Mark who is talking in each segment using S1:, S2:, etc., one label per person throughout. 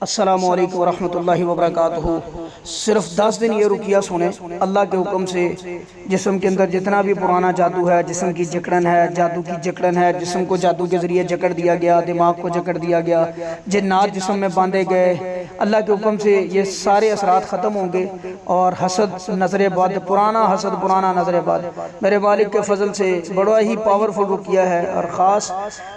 S1: अस्सलामु अलैकुम वरहमतुल्लाहि वबरकातुहू। सिर्फ 10 दिन ये रुकिया सुने अल्लाह के हुक्म से। जिस्म के अंदर जितना भी पुराना जादू है, जिस्म की जकड़न है, जादू की जकड़न है, जिस्म को जादू के ज़रिए जकड़ दिया गया, दिमाग को जकड़ दिया गया, जिन्नात जिस्म में बांधे गए, अल्लाह के हुक्म से ये सारे असरात ख़त्म होंगे और हसद नज़र बद, पुराना हसद पुराना नज़र बद मेरे मालिक के फजल से बड़ा ही पावरफुल रुकिया है और ख़ास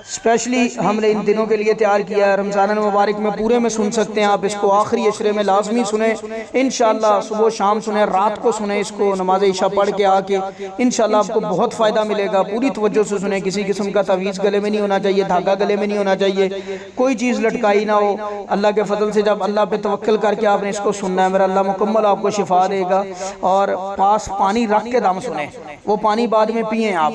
S1: स्पेशली हमने इन दिनों के लिए तैयार किया है। रमज़ान मुबारक में पूरे में सुन सकते हैं आप इसको, आखिरी अशरे में लाजमी सुने इंशाअल्लाह, सुबह शाम सुने, रात को सुने इसको, नमाज इशा पढ़ के आके इंशाअल्लाह आपको बहुत फ़ायदा मिलेगा। पूरी तवज्जो से सुने, किसी किस्म का तवीज़ गले में नहीं होना चाहिए, धागा गले में नहीं होना चाहिए, कोई चीज़ लटकाई ना हो। अल्लाह के फजल से जब अल्लाह पे तवक्कल करके आपने इसको सुनना है, मेरा अल्लाह मुकम्मल आपको शिफा देगा। और पास पानी रख के दम सुने, वो पानी बाद में पिए आप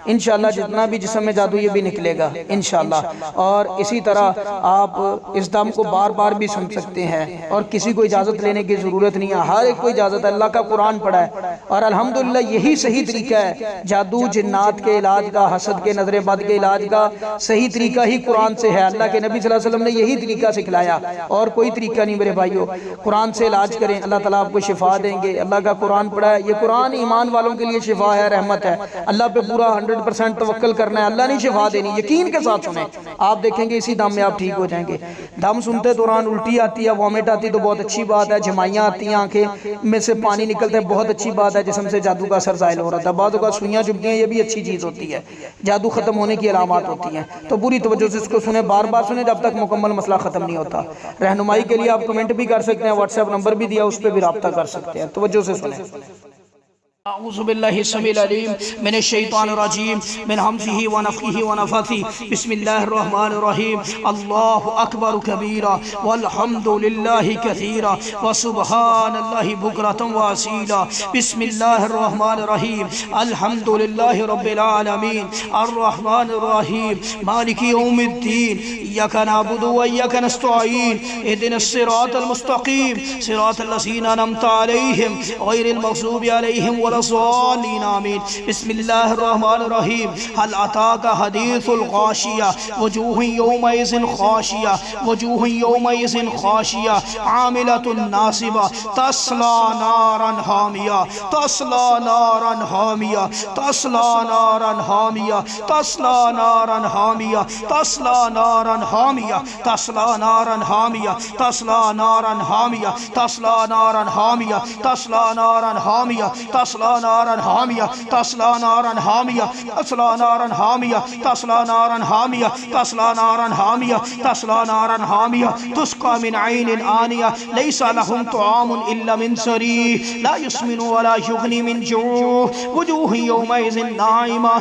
S1: इंशाअल्लाह, जितना भी जिस्म में जादू ये भी निकलेगा इंशाअल्लाह। और इसी तरह आप इस दम को बार बार भी सुन सकते हैं और किसी को इजाज़त लेने की ज़रूरत नहीं है, हर एक को इजाज़त, अल्लाह का कुरान पढ़ा है और अल्हम्दुलिल्लाह यही सही तरीका है जादू जिन्नात के इलाज का, हसद के नजर बद के इलाज का सही तरीका ही कुरान से है। अल्लाह के नबी सल्लल्लाहु अलैहि वसल्लम ने यही तरीका सिखलाया और कोई तरीका नहीं मेरे भाइयों। कुरान से इलाज करें, अल्लाह ताला आपको शिफा देंगे। अल्लाह का कुरान पढ़ा है, ये कुरान ईमान वालों के लिए शिफा है, रहमत है। अल्लाह पे पूरा 100% तवक्कल करना है, अल्लाह नहीं शिफा देनी, यकीन के साथ सुने, आप देखेंगे इसी दम में आप ठीक हो जाएंगे। दम सुनते दौरान उल्टी आती है, वॉमिट आती है तो बहुत अच्छी बात है, झमाइयाँ आती हैं, आंखें में से पानी निकलता है, बहुत अच्छी बात है, जिस्म से जादू का असर ज़ाहिर हो रहा था। बाद का सुइयाँ चुभती हैं, ये भी अच्छी चीज़ होती है, जादू ख़त्म होने की अलामत होती हैं। तो पूरी तवज्जो से इसको सुने, बार बार सुने जब तक मुकम्मल मसला ख़त्म नहीं होता। रहनुमाई के लिए आप कमेंट भी कर सकते हैं, व्हाट्सएप नंबर भी दिया, उस पर भी रब्ता कर सकते हैं। तवज्जो से सुने। अऊज़ु बिल्लाहि समील अलीम मिनश शैतानिर रजीम मिन हमज़िही व नफ़्ख़िही व नफ़्ख़िही बिस्मिल्लाहिर रहमानिर रहीम। अल्लाहु अकबर कबीरा वल्हम्दुलिल्लाहि कसीरा व सुब्हानल्लाहि बुकरतन व असीला। बिस्मिल्लाहिर रहमानिर रहीम। अल्हम्दुलिल्लाहि रब्बिल आलमीन अर्रहमानिर रहीम मालिकि यौमिद्दीन इय्याका नअबुदु व इय्याका नस्तईन इहदिनस सिरातल मुस्तक़ीम सिरातल लज़ीना अनअमता अलैहिम गैरिल मग़ज़ूबि अलैहिम आमीन। बिस्मिल्लाहिर रहमानिर रहीम। हल अताका हदीसुल गाशिया वजूहुन यौमइज़िन खाशिया वजूहुन यौमइज़िन खाशिया आमिलतुन नासिबा तस्ला नारन हामिया तस्ला नारन हामिया तस्ला नारन हामिया तस्ला नारन हामिया तस्ला नारन हामिया तस्ला नारन हामिया तस्ला नारन हामिया तस्ला नारन हामिया तस्ला नारन हामिया तस्ला नारन हामिया तस्ला नारन हामिया तस्ला नारन हामिया तस्ला नारन हामिया तस्ला नारन हामिया तस्ला नारन हामिया तुस्का मिन ऐनिन आनिया लैसा लहुम तुआमुन इल्ला मिन सरीह ला युस्मिनु वला युगनी मिन जूह वजूह यौमइज़िन नाइमा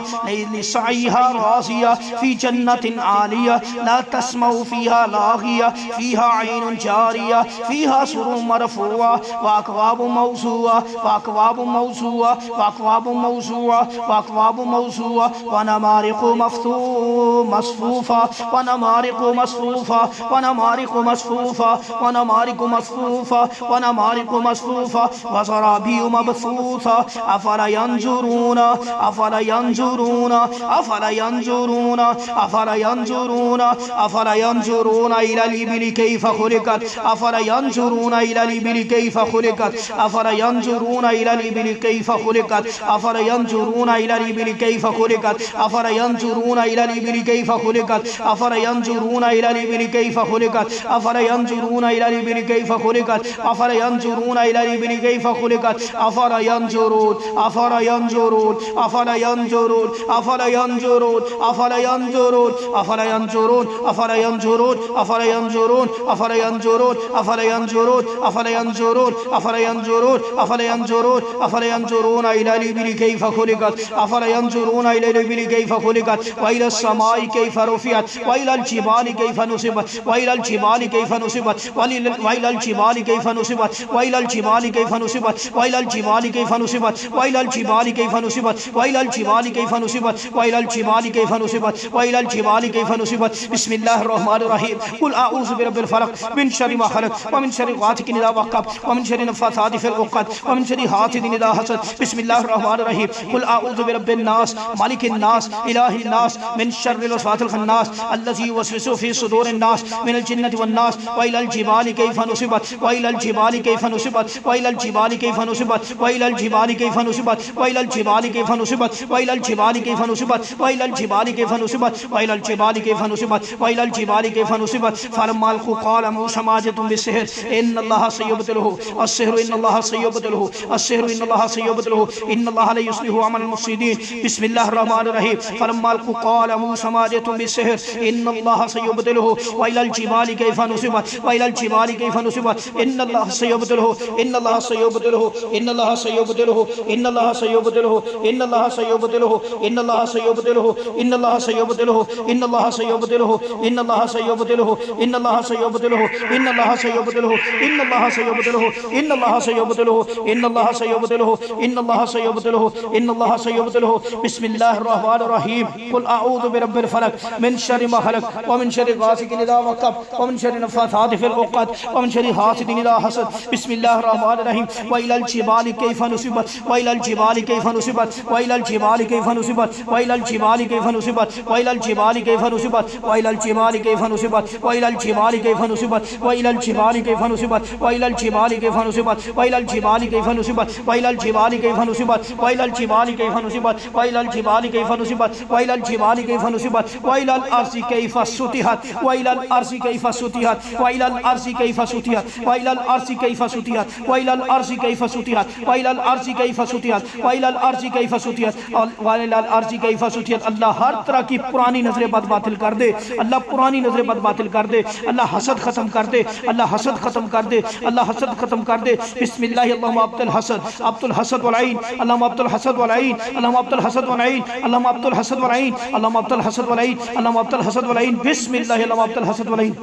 S1: लिसईहा राज़िया फी जन्नतिन आलिया ला तस्मउ फीहा लागिया फीहा ऐनुन जारिया फीहा सुरुर मरफूआ व अकवाब मौसूआ व अकवाब मौसूआ वाकवाब मौसूआ वाकवाब मौसूआ वनमारिक़ मसफूफा वनमारिक़ मसफूफा वनमारिक़ मसफूफा वनमारिक़ मसफूफा वनमारिक़ मसफूफा वज़राबीउ मबसूसा अफला यंजुरूना अफला यंजुरूना अफला यंजुरूना अफला यंजुरूना अफला यंजुरूना इलल इबिली कैफ़ खुलिक़त अफला यंजुरूना इलल इबिली कैफ़ खुलिक़त अफला यंजुरूना इलल इबिली कैफ़ खुलिक़त अफला यंजुरूना इलल इबिली कैफ़ खुलिक़त अफला यंजुरूना इलल इबिली कैफ़ खुलिक़त अफला यंजुरूना इलल इबिली कैफ़ खुलिक़त अफला यंजुरूना इलल इबिली कैफ़ खुलिक़त अफला यंजुरूना इलल इबिली कैफ़ खुलिक़त अफला यंजुरून अफला यंजुरून अफला यंजुरून अफला यंजुरून अफला यंजुरून अफला यंजुरून अफला यंजुरून अफला यंजुरून अफला यंजुरून अफला यंजुरून अफला यंजुरून अफला यंजुरून अफला यंजुरून अफला यंजुरून इलल इबिली कैफ़ खुलिक़त अफला यंजुरून इलल इबिली कैफ़ खुलिक़त व इलस समाई कैफ़ रुफ़िअत व इलल जिबाली कैफ़ नुसिबत व इलल जिबाली कैफ़ नुसिबत व इलल जिबाली कैफ़ नुसिबत व इलल जिबाली कैफ़ नुसिबत व इलल जिबाली कैफ़ नुसिबत व इलल जिबाली कैफ़ नुसिबत व इलल जिबाली कैफ़ नुसिबत व इलल जिबाली कैफ़ नुसिबत व इलल जिबाली कैफ़ नुसिबत। बिस्मिल्लाहिर रहमानिर रहीम। कुल अऊज़ु बिरब्बिल फलक मिन शर्रि मा खलक़ व मिन शर्रि गासिकिन इज़ा वक़ब व मिन शर्रि नफ़्फ़ासाति फ़िल उक़द व मिन शर्रि हासिदिन इज़ा हसद बिस्मिल्लाहिर रहमानिर रहीम कुल अऊज़ु बिरब्बिन नास मालिकिन नास इलाहिन नास मिन शर्रिल वसवासिल खन्नास अल्लज़ी युवस्विसु फी सुदूरिन नास मिनल जिन्नति वन नास व इलल जिबाली कैफ़ा नुसिबत व इलल जिबाली कैफ़ा नुसिबत व इलल जिबाली कैफ़ा नुसिबत व इलल जिबाली कैफ़ा नुसिबत व इलल जिबाली कैफ़ा नुसिबत व इलल जिबाली कैफ़ा नुसिबत व इलल जिबाली कैफ़ा नुसिबत व इलल जिबाली कैफ़ा नुसिबत व इलल जिबाली कैफ़ा नुसिबत फलम्मा क़ाल मूसा माजितुम बिस्सिहर इन्नल्लाह सयुब्तिलुहु अस्सिहरु इन्नल्लाह सयुब्तिलुहु अस्सिहरु इन्नल्लाह सयुब्तिलुहु इन्नल्लाह ला युस्लिहु अमल मुफ्सिदीन बिस्मिल्लाहिर रहमानिर रहीम फलम्मा क़ाल मूसा माजितुम बिस्सिहर इन्नल्लाह सयुब्तिलुहु व इलल जिबाली कैफ़ा नुसिबत व इलल जिबाली कैफ़ा नुसिबत इन्नल्लाह सयुब्तिलुहु इन्नल्लाह सयुब्तिलुहु इन्नल्लाह सयुब्तिलुहु इन्नल्लाह सयुब्तिलुहु इन्नल्लाह सयुब्तिलुहु इन्नल्लाह सयुब्तिलुहु इन्नल्लाह सयुब्तिलुहु इन्नल्लाह सयुब्तिलुहु इन्नल्लाह सयुब्तिलुहु इन्नल्लाह सयुब्तिलुहु इन्नल्लाह सयुब्तिलुहु इन्नल्लाह सयुब्तिलुहु इन्नल्लाह सयुब्तिलुहु इन्नल्लाह सयुब्तिलुहु इन्नल्लाह सयुब्तिलुहु इन्नल्लाह सयुब्तिलुहु बिस्मिल्लाहिर रहमानिर रहीम कुल अऊज़ु बिरब्बिल फलक मिन शर्रि मा खलक व मिन शर्रि गासिकिन इज़ा वक़ब व मिन शर्रि नफ़्फ़ाथाति फिल उक़द व मिन शर्रि हासिदिन इज़ा हसद बिस्मिल्लाहिर रहमानिर रहीम व इलल जिबाली कैफ़ा नुसिबत व इलल जिबाली कैफ़ा नुसिबत व इलल जिबाली कैफ़ा नुसिबत व इलल जिबाली कैफ़ा नुसिबत व इलल जिबाली कैफ़ा नुसिबत व इलल जिबाली कैफ़ा नुसिबत व इलल जिबाली कैफ़ा नुसिबत व इलल जिबाली कैफ़ा नुसिबत व इलल जिबाली कैफ़ा नुसिबत व इलल जिबाली कैफ़ा नुसिबत व इलल जिबाली कैफ़ा नुसिबत व इलल जिबाली कैफ़ा नुसिबत व इलल जिबाली कैफ़ा नुसिबत व इलल जिबाली कैफ़ा नुसिबत व इलल अर्ज़ि कैफ़ा सुतिहत व इलल अर्ज़ि कैफ़ा सुतिहत व इलल अर्ज़ि कैफ़ा सुतिहत व इलल अर्ज़ि कैफ़ा सुतिहत व इलल अर्ज़ि कैफ़ा सुतिहत व इलल अर्ज़ि कैफ़ा सुतिहत व इलल अर्ज़ि कैफ़ा सुतिहत व इलल अर्ज़ि कैफ़ा सुतिहत। अल्लाह हर तरह की पुरानी नजरें बद बातिल कर दे, अल्लाह पुरानी नजरें बद बातिल कर दे, अल्लाह हसद खत्म कर दे, अल्लाह हसद खत्म कर दे, अल्लाह हसद खत्म कर दे। बिस्मिल्लाह अल्लाहुम्मा अब्तुल हसद अब्तुल हसद वल ऐन अल्लाहुम्मा अब्तुल हसद वल ऐन अल्लाहुम्मा अब्तुल हसद वल ऐन अल्लाहुम्मा अब्तुल हसद वल ऐन अल्लाहुम्मा अब्तुल हसद वल ऐन अल्लाहुम्मा अब्तुल हसद वल ऐन बिस्मिल्लाह अल्लाहुम्मा अब्तुल हसद वल ऐन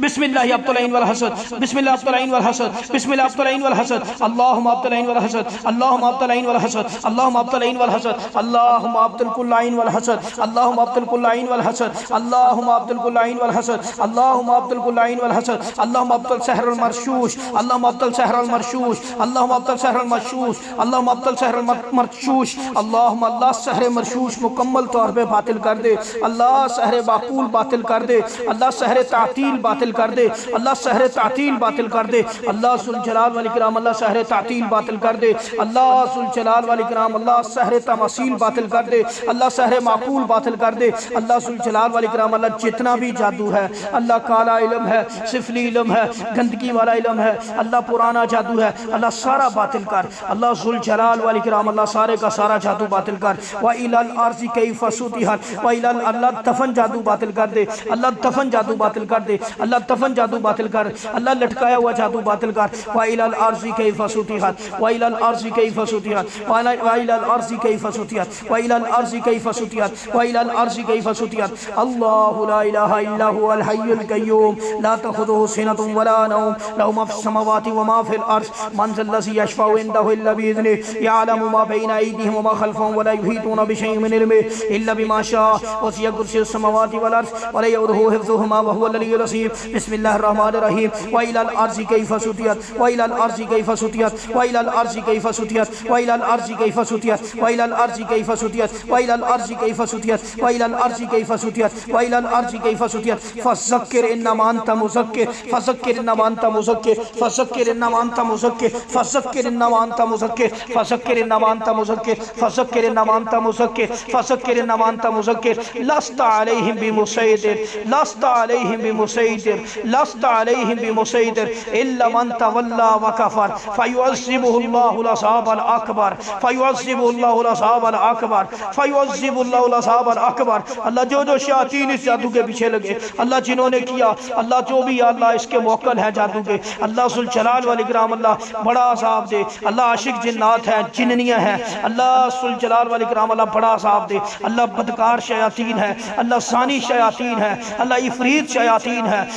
S1: बिस्मिल्लाह अब्तुल ऐन वल हसद बिस्मिल्लाह अब्तुल ऐन वल हसद बिस्मिल्लाह अब्तुल ऐन वल हसद अल्लाहुम्मा अब्तुल ऐन वल हसद अल्लाहुम्मा अब्तुल ऐन वल हसद अल्लाहुम्मा अब्तुल ऐन वल हसद अल्लाहुम्मा अब्तुल कुल्ल ऐन वल हसद अल्लाहुम्मा अब्तुल कुल्ल ऐन वल हसद अल्लाहुम्मा अब्तुल कुल्ल ऐन वल हसद अल्लाहुम्मा अब्तुल कुल्ल ऐन वल हसद अल्लाहुम्मा अब्तुल सहरुल मरशूश अल्लाहुम्मा अब्तुल सहरुल मरशूश अल्लाहुम्मा अब्तुल सहरुल मरशूश अल्लाहुम्मा अब्तुल सहरुल मरशूश अल्लाहुम्मा अल्लाह सहर मरशूश मुकम्मल तौर पे बातिल कर दे, अल्लाह सहर बाकुल बातिल कर दे, अल्लाह सहर तातील बातिल कर दे, अल्लाह सहर तातील बातिल कर दे, अल्लाह सुल जलाल वाल इकराम अल्लाह सहर तातील बातिल कर दे, अल्लाह सुल जलाल वाल इकराम अल्लाह सहर तमसील बातिल कर दे, अल्लाह सहर माकूल बातिल कर दे, अल्लाह सुल जलाल वाल इकराम अल्लाह जितना भी जादू है, अल्लाह काला इल्म है, सिफली इल्म है, गंदगी वाला इल्म है, अल्लाह पुराना जादू है, अल्लाह सारा बातिल कर, अल्लाह सुल जलाल वाल इकराम अल्लाह सारे का सारा जादू बातिल कर। व इलल अर्ज़ि कैफ़ा सुतिहत व इलल अल्लाह दफन जादू बातिल कर दे, अल्लाह दफन जादू बातिल कर दे, अल्लाह दफन जादू बातिल कर, अल्लाह लटकाया हुआ जादू बातिल कर। व इलल अर्ज़ि कैफ़ा सुतिहत व इलल अर्ज़ि कैफ़ा सुतिहत व इलल अर्ज़ि कैफ़ा सुतिहत व इलल अर्ज़ि कैफ़ा सुतिहत व इलल अर्ज़ि कैफ़ा सुतिहत। अल्लाहु ला इलाहा इल्ला हुवल हय्युल क़य्यूम ला तख़ुज़ुहु सिनतुन वला नौम लहु मा फ़िस समावाति व मा फ़िल अर्ज़ मन ज़ल्लज़ी यशफ़अु इंदहु इल्ला बिइज़निहि यअलमु मा बैना अयदीहिम व मा ख़ल्फ़हुम व ला युहीतूना बिशैइन मिन इल्मिहि इल्ला बिमा शाअ वसिअ कुर्सियुस समावाति वल अर्ज़ व ला यऊदुहु हिफ़्ज़ुहुमा व हुवल अलिय्युल अज़ीम। बिस्मिल्लाहिर रहमानिर रहीम व इलल अर्ज़ि कैफ़ा सुतिहत व इलल अर्ज़ि कैफ़ा सुतिहत व इलल अर्ज़ि कैफ़ा सुतिहत व इलल अर्ज़ि कैफ़ा सुतिहत व इलल अर्ज़ि कैफ़ा सुतिहत व इलल अर्ज़ि कैफ़ा सुतिहत व इलल अर्ज़ि कैफ़ा सुतिहत व इलल अर्ज़ि कैफ़ा सुतिहत। फ़ज़क्किर इन्नमा अन्त मुज़क्किर फ़ज़क्किर इन्नमा अन्त मुज़क्किर फ़ज़क्किर इन्नमा अन्त मुज़क्किर फ़ज़क्किर इन्नमा अन्त मुज़क्किर फ़ज़क्किर इन्नमा अन्त मुज़क्किर फ़ज़क्किर इन्नमा अन्त मुज़क्किर फ़ज़क्किर इन्नमा अन्त मुज़क्किर लस्त अलैहिम बिमुसैदिर लस्त अलैहिम बिमुसैदिर लस्त अलैहिम बिमुसैदिर इल्ला मन तवल्ला व कफर फ़युअज़्ज़िबुहुल्लाहुल अज़ाबल अकबर फ़युअज़्ज़िबुहुल्लाहुल अज़ाबल अकबर फ़युअज़्ज़िबुहुल्लाहुल अज़ाबल अकबर। अल्लाह जो जो शयातीन इस जादू के पीछे लगे, अल्लाह जिन्होंने किया, अल्लाह जो भी अल्लाह इसके मौकल है जादू के, अल्लाह सुल जलाल वाल इकराम अल्लाह बड़ा अज़ाब दे, अल्लाह आशिक जिन्नात हैं, जिन्नियाँ हैं, अल्लाह सुल जलाल वाल इकराम अल्लाह बड़ा अज़ाब दे, अल्लाह बदकार शयातीन है, अल्लाह सानी शयातीन है, अल्लाह इफरीत शयातीन है,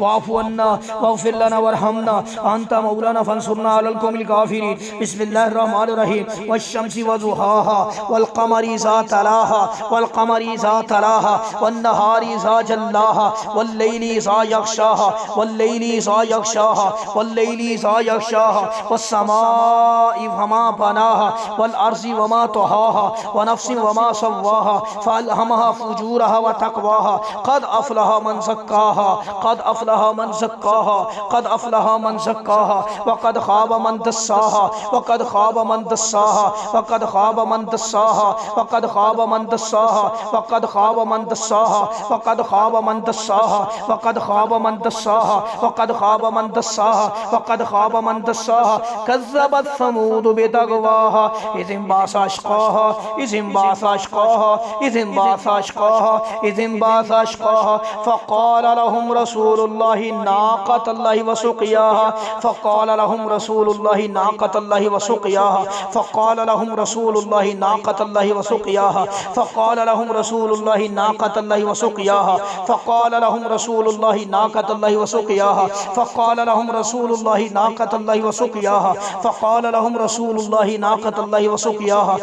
S1: वाफ़ अन्ना वग़फ़िर लना वरहमना अंता मौलाना फंसुरना अलल क़ौमिल काफ़िरीन। बिस्मिल्लाहिर रहमानिर रहीम। वश्शम्सि वज़ुहाहा वल क़मरि इज़ा तलाहा वल क़मरि इज़ा तलाहा वन नहारि इज़ा जल्लाहा वल लैलि इज़ा यग़शाहा वल लैलि इज़ा यग़शाहा वल लैलि इज़ा यग़शाहा वस समाइ वमा बनाहा वल अर्ज़ि वमा तहाहा व नफ्सिन वमा सव्वाहा फ़अल्हमहा फ़ुजूरहा व तक़वाहा क़द अफ़लहा मन ज़क्काहा क़द अफ़लहा मन ज़क्काहा क़द अफ़लहा मन ज़क्काहा व क़द ख़ाब मन दस्साहा व क़द ख़ाब मन दस्साहा व क़द ख़ाब मन दस्साहा व क़द ख़ाब मन दस्साहा व क़द ख़ाब मन दस्साहा व क़द ख़ाब मन दस्साहा व क़द ख़ाब मन दस्साहा व क़द ख़ाब मन दस्साहा व क़द ख़ाब मन दस्साहा कज़्ज़बत समूद बितग़वाहा इज़ इंबअसा अशक़ाहा इज़ इंबअसा अशक़ाहा इज़ इंबअसा अशक़ाहा इज़ इंबअसा अशक़ाहा फ़क़ाल लहुम रसूलुल्लाहि नाक़तल्लाहि व सुक़याहा फ़क़ाल लहुम रसूलुल्लाहि नाक़तल्लाहि व सुक़याहा फ़क़ाल लहुम रसूलुल्लाहि नाक़तल्लाहि व सुक़याहा फ़क़ाल लहुम रसूलुल्लाहि नाक़तल्लाहि व सुक़याहा फ़क़ाल लहुम रसूलुल्लाहि नाक़तल्लाहि व सुक़याहा फ़क़ाल लहुम रसूलुल्लाहि नाक़तल्लाहि व सुक़याहा फ़क़ाल लहुम रसूलुल्लाहि नाक़तल्लाहि व सुक़याहा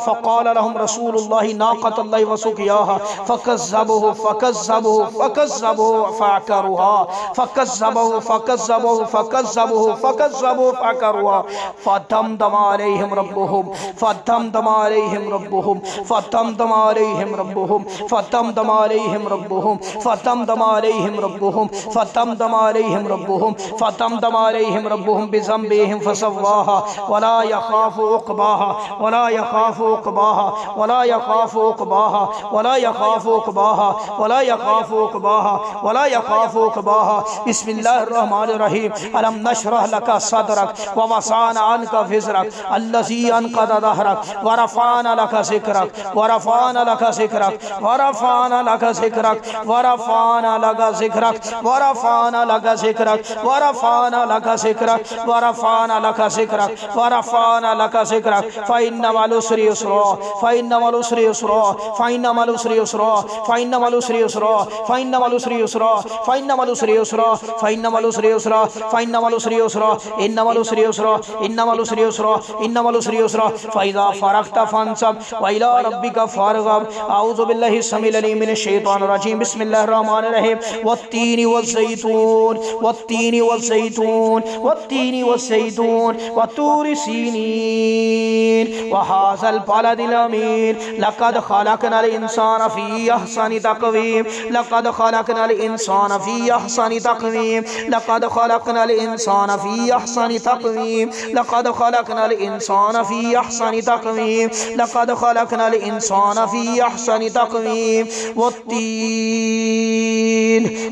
S1: फ़क़ाल लहुम रसूलुल्लाहि नाक़तल्लाहि व सुक़याहा फ़कज़्ज़बूहु फ़कज़्ज़बूहु फ़कज़्ज़बूहु फ़अक़रूहा फ़कज़्ज़बूहु फ़कज़्ज़बूहु फ़कज़्ज़बूहु फ़कज़्ज़बूहु फ़अक़रूहा फ़दमदम अलैहिम रब्बुहुम फ़दमदम अलैहिम रब्बुहुम फ़दमदम अलैहिम रब्बुहुम फ़दमदम अलैहिम रब्बुहुम फ़दमदम अलैहिम रब्बुहुम फ़दमदम अलैहिम रब्बुहुम फ़दमदम अलैहिम रब्बुहुम बिज़ंबिहिम फ़सव्वाहा वला यख़ाफ़ु उक़बाहा वला यख़ाफ़ु उक़बाहा वला यख़ाफ़ु उक़बाहा वला यख़ाफ़ु उक़बाहा वला यख़ाफ़ु उक़बाहा वला यख़ाफ़ु उक़बाहा। बिस्मिल्लाहिर रहमानिर रहीम। अलम नशरह लका सदरक व वसाना अन्का फ़िज़रक अल्लज़ी अनक़द ज़हरक व रफ़अना लका ज़िक्रक व रफ़अना लका ज़िक्रक व रफ़अना लका ज़िक्रक व रफ़अना लका ज़िक्रक व रफ़अना लका ज़िक्रक व रफ़अना लका ज़िक्रक व रफ़अना लका ज़िक्रक व रफ़अना लका ज़िक्रक फ़इन्न मअल उसरि युस्रा फ़इन्न मअल उसरि युस्रा फ़इन्न मअल उसरि युस्रा फ़इन्न मअल उसरि युस्रा फ़इन्न मअल उसरि युस्रा फ़इन्न मअल उसरि युस्रा फ़इन्न मअल उसरि युस्रा फ़इन्न मअल उसरि युस्रा इन्न मअल उसरि युस्रा इन्न मअल उसरि युस्रा इन्न मअल उसरि युस्रा फ़इज़ा फ़रग़्त फ़ंसब व इला रब्बिका फ़ारग़ब। अऊज़ु बिल्लाहि समीइल अलीम मिनश शैतानिर रजीम। बिस्मिल्लाहिर रहमानिर रहीम। वत्तीनि वज़्ज़ैतून वत्तीनि वज़्ज़ैतून वत्तीनि वज़्ज़ैतून वतूरि सीनीन व हाज़ल बलदिल अमीन लक़द ख़लक़नल इंसान फ़ी अहसनि तक़वीम लक़द ख़लक़नल इंसान फ़ी अहसनि तक़वीम लक़द ख़लक़नल इंसान फ़ी अहसनि तक़वीम लक़द ख़लक़नल इंसान फ़ी अहसनि तक़वीम लक़द ख़लक़नल इंसान फ़ी अहसनि तक़वीम।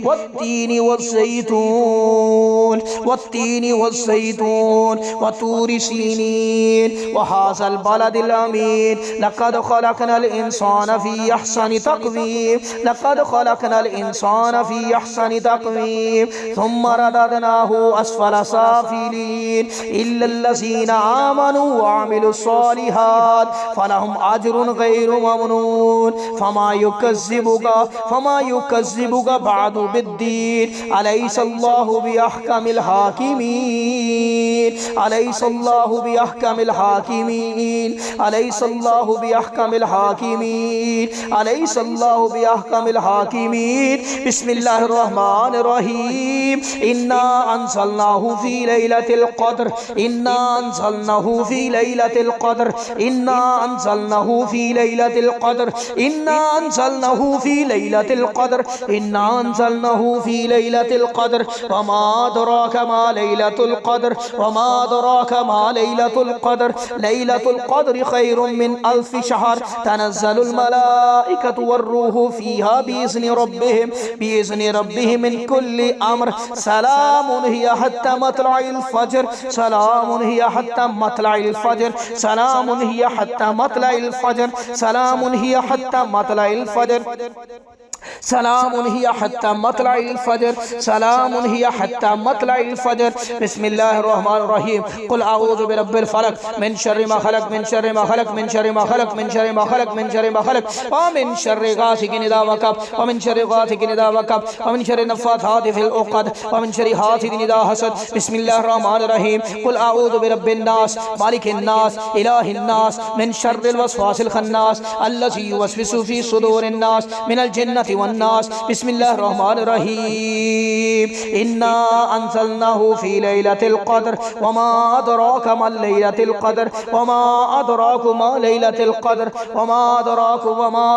S1: वत्तीनि वज़्ज़ैतून वत्तीनि वज़्ज़ैतून वतूरि सीनीन व हाज़ल बलदिल अमीन लक़द ख़लक़नल इंसान फ़ी अहसनि तक़वीम लक़द ख़लक़नल इंसान फ़ी अहसनि तक़वीम थुम्म रददनाहु अस्फ़ल साफ़िलीन इल्लल्लज़ीना आमनू व अमिलुस्सालिहात फ़लहुम अज्रुन ग़ैरु ममनून फ़मा युकज़्ज़िबुका बअदु बिद्दीन अलैहिस्सल्लाहु बिअहकमिल हाकिमीन अलैहिस्सल्लाहु बिअहकमिल हाकिमीन अलैहिस्सल्लाहु बिअहकमिल हाकिमीन अलैहिस्सल्लाहु बिअहकमिल हाकिमीन। बिस्मिल्लाहिर रहमानिर रहीम। इन्ना अंज़लनाहु फ़ी लैलतिल क़द्र इन्ना अंज़लनाहु फ़ी लैलतिल क़द्र इन्ना अंज़लनाहु फ़ी लैलतिल क़द्र इन्ना अंज़लनाहु फ़ी लैलतिल क़द्र इन्ना अंज़लनाहु फ़ी लैलतिल क़द्र वमा अदराका मा लैलतुल क़द्र वमा अदराका मा लैलतुल क़द्र लैलतुल क़द्रि खैरुम मिन अल्फ़ि शहर तनज़्ज़लुल मलाइकतु वर्रूहु फ़ीहा बिइज़्नि रब्बिहिम मिन कुल्लि अम्र सलामुन हिय हत्ता मत्लइल फ़ज्र सलामुन हिय हत्ता मत्लइल फ़ज्र सलामुन हिय हत्ता मत्लइल फ़ज्र सलामुन हिय हत्ता मत्लइल फ़ज्र। सलामुन हिया हत्ता मतलाइल फजर, सलामुन हिया हत्ता मतलाइल फजर। बिस्मिल्लाहिर्रहमानिर्रहीम। कुल अऊज़ु बिरब्बिल फलक मिन शर्रि मा खलक, मिन शर्रि मा खलक, मिन शर्रि मा खलक, मिन शर्रि मा खलक, मिन शर्रि मा खलक, व मिन शर्रि गासिकिन इज़ा वक़ब, व मिन शर्रि गासिकिन इज़ा वक़ब, व मिन शर्रि नफ़्फ़ाथाति फ़िल उक़द, व मिन शर्रि हासिदिन इज़ा हसद। बिस्मिल्लाहिर्रहमानिर्रहीम। कुल अऊज़ु बिरब्बिन नास मालिकिन नास इलाहिन नास मिन शर्रिल वस्वासिल खन्नास अल्लज़ी युवस्विसु फ़ी सुदूरिन नास मिनल जिन्नति वन नास। बिस्मिल्लाहिर्रहमानिर्रहीम। इन्ना अंज़लनाहु फ़ी लैलतिल क़द्र वमा अदराका मा लैलतुल क़द्र वमा अदराका मा लैलतुल क़द्र वमा